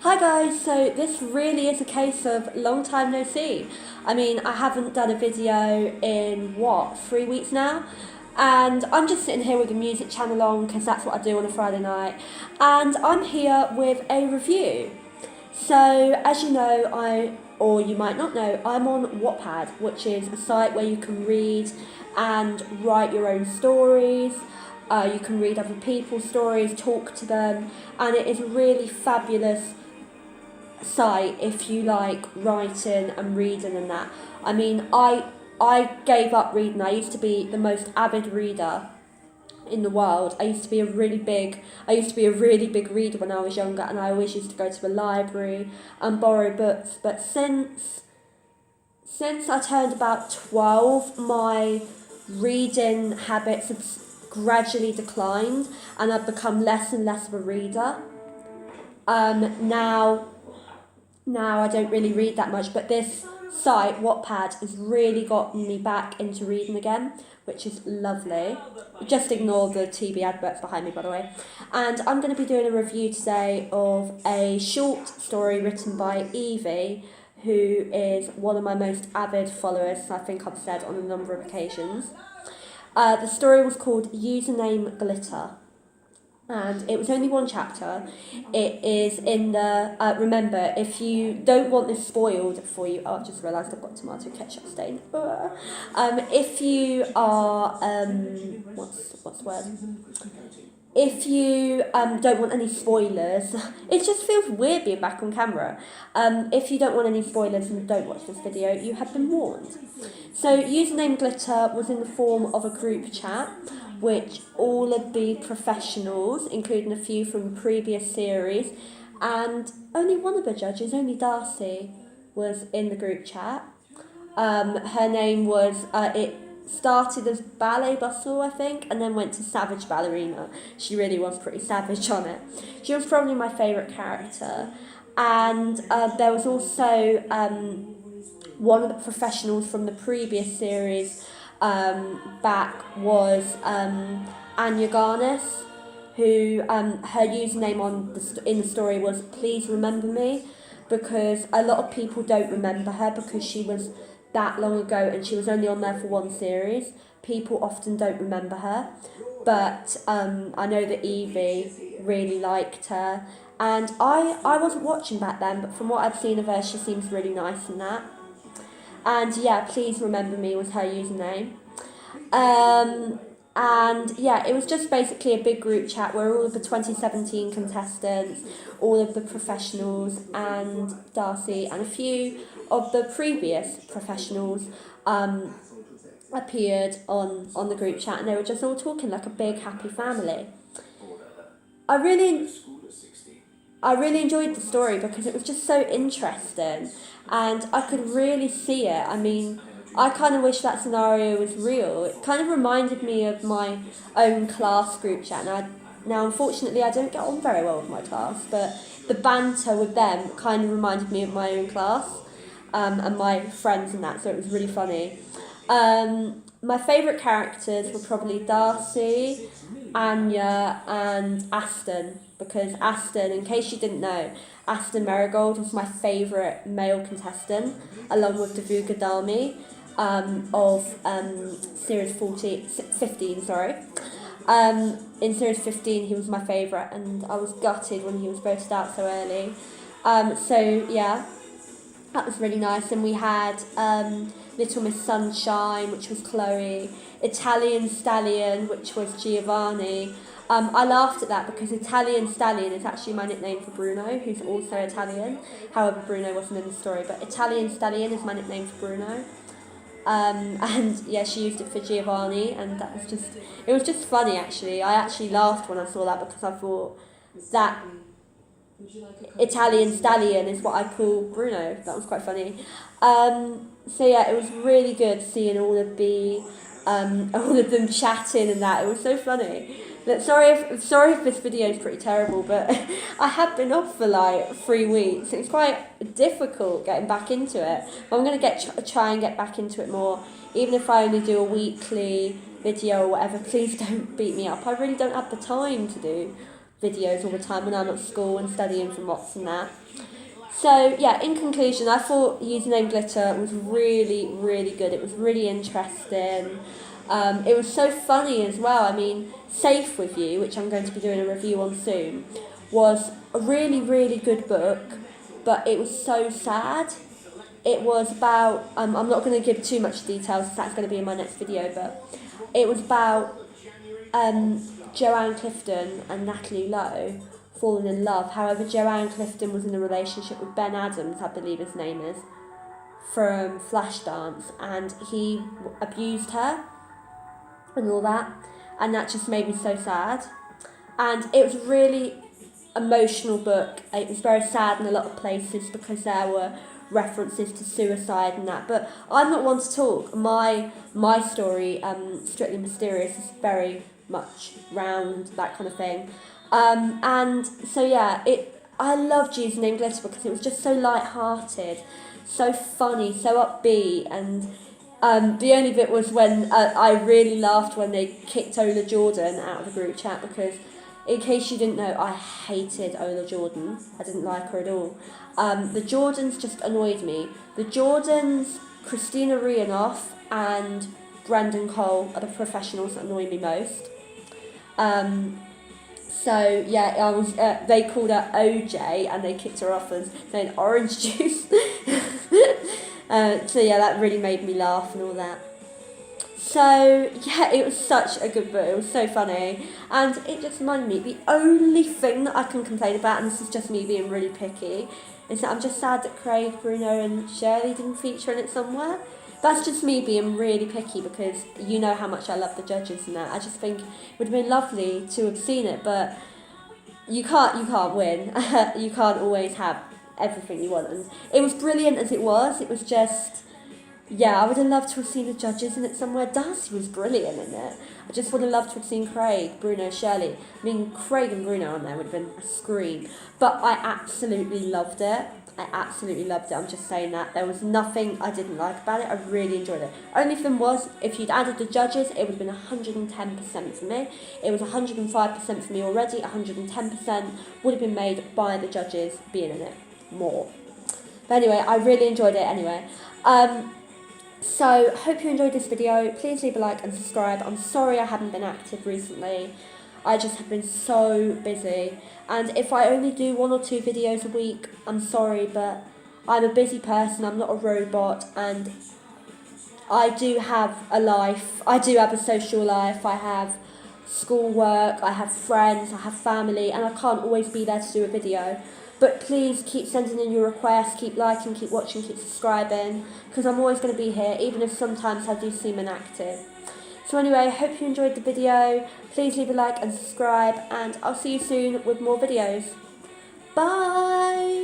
Hi guys, so this really is a case of long time no see. I mean, I haven't done a video in 3 weeks now? And I'm just sitting here with the music channel on because that's what I do on a Friday night. And I'm here with a review. So, as you know, or you might not know, I'm on Wattpad, which is a site where you can read and write your own stories. You can read other people's stories, talk to them, and it is a really fabulous site if you like writing and reading and that. I mean, I gave up reading. I used to be the most avid reader in the world. I used to be a really big reader when I was younger, and I always used to go to the library and borrow books. But since I turned about 12, my reading habits have gradually declined, and I've become less and less of a reader. Now I don't really read that much, but this site, Wattpad, has really gotten me back into reading again, which is lovely. Just ignore the TV adverts behind me, by the way. And I'm going to be doing a review today of a short story written by Evie, who is one of my most avid followers, I think I've said on a number of occasions. The story was called Username Glitter. And it was only one chapter. It is in the, remember, if you don't want this spoiled for you, I've just realised I've got tomato ketchup stain. If you are, what's the word? If you don't want any spoilers, it just feels weird being back on camera. If you don't want any spoilers and don't watch this video, you have been warned. So, Username Glitter was in the form of a group chat, which all of the professionals, including a few from the previous series, and only one of the judges, only Darcy, was in the group chat. Her name was, it started as Ballet Bustle, I think, and then went to Savage Ballerina. She really was pretty savage on it. She was probably my favourite character. And there was also one of the professionals from the previous series back was Anya Garnis, who her username in the story was Please Remember Me, because a lot of people don't remember her because she was that long ago and she was only on there for one series. People often don't remember her, but I know that Evie really liked her, and I wasn't watching back then, but from what I've seen of her, she seems really nice and that. And yeah, Please Remember Me was her username. And yeah, it was just basically a big group chat where all of the 2017 contestants, all of the professionals, and Darcy, and a few of the previous professionals appeared on the group chat, and they were just all talking like a big happy family. I really enjoyed the story because it was just so interesting, and I could really see it. I mean, I kind of wish that scenario was real. It kind of reminded me of my own class group chat. Now, unfortunately, I don't get on very well with my class, but the banter with them kind of reminded me of my own class and my friends and that, so it was really funny. My favourite characters were probably Darcy, Anya, and Aston, because Aston, in case you didn't know, Aston Marigold was my favourite male contestant, along with Davuga Dami of series 15. In series 15, he was my favourite, and I was gutted when he was voted out so early. So yeah, that was really nice. And we had Little Miss Sunshine, which was Chloe, Italian Stallion, which was Giovanni. I laughed at that because Italian Stallion is actually my nickname for Bruno, who's also Italian. However, Bruno wasn't in the story, but Italian Stallion is my nickname for Bruno. And yeah, she used it for Giovanni, and it was just funny actually. I actually laughed when I saw that because I thought that Italian Stallion is what I call Bruno. That was quite funny. So yeah, it was really good seeing all of them chatting and that. It was so funny. But sorry if this video is pretty terrible, but I have been off for like 3 weeks. It's quite difficult getting back into it. But I'm going to try and get back into it more. Even if I only do a weekly video or whatever, please don't beat me up. I really don't have the time to do videos all the time when I'm at school and studying for mocks and that. So yeah, in conclusion, I thought Username Glitter was really, really good. It was really interesting. It was so funny as well. I mean, Safe With You, which I'm going to be doing a review on soon, was a really, really good book, but it was so sad. It was about, I'm not going to give too much details, that's going to be in my next video, but it was about Joanne Clifton and Natalie Lowe falling in love. However, Joanne Clifton was in a relationship with Ben Adams, I believe his name is, from Flashdance, and he abused her and all that, and that just made me so sad. And it was a really emotional book. It was very sad in a lot of places because there were references to suicide and that, but I'm not one to talk. My story, Strictly Mysterious, is very much round that kind of thing. And so yeah, I loved Username Glitter because it was just so light-hearted, so funny, so upbeat, and the only bit was when I really laughed when they kicked Ola Jordan out of the group chat, because in case you didn't know, I hated Ola Jordan. I didn't like her at all. The Jordans just annoyed me. The Jordans, Christina Rianoff and Brendan Cole are the professionals that annoy me most. So yeah, I was. They called her OJ and they kicked her off as saying orange juice. So yeah, that really made me laugh and all that. So yeah, it was such a good book. It was so funny, and it just reminded me. The only thing that I can complain about, and this is just me being really picky, is that I'm just sad that Craig, Bruno, and Shirley didn't feature in it somewhere. That's just me being really picky, because you know how much I love the judges and that. I just think it would have been lovely to have seen it, but you can't win. You can't always have everything you want, and it was brilliant as it was. It was just, yeah, I would have loved to have seen the judges in it somewhere. Darcy was brilliant in it. I just would have loved to have seen Craig, Bruno, Shirley. I mean, Craig and Bruno on there would have been a scream. But I absolutely loved it. I absolutely loved it. I'm just saying that. There was nothing I didn't like about it. I really enjoyed it. Only thing was, if you'd added the judges, it would have been 110% for me. It was 105% for me already. 110% would have been made by the judges being in it more. But anyway, I really enjoyed it anyway. So, hope you enjoyed this video. Please leave a like and subscribe. I'm sorry I haven't been active recently. I just have been so busy. And if I only do 1 or 2 videos a week, I'm sorry, but I'm a busy person. I'm not a robot, and I do have a life. I do have a social life. I have schoolwork, I have friends, I have family, and I can't always be there to do a video. But please keep sending in your requests, keep liking, keep watching, keep subscribing, because I'm always going to be here, even if sometimes I do seem inactive. So anyway, I hope you enjoyed the video. Please leave a like and subscribe, and I'll see you soon with more videos. Bye!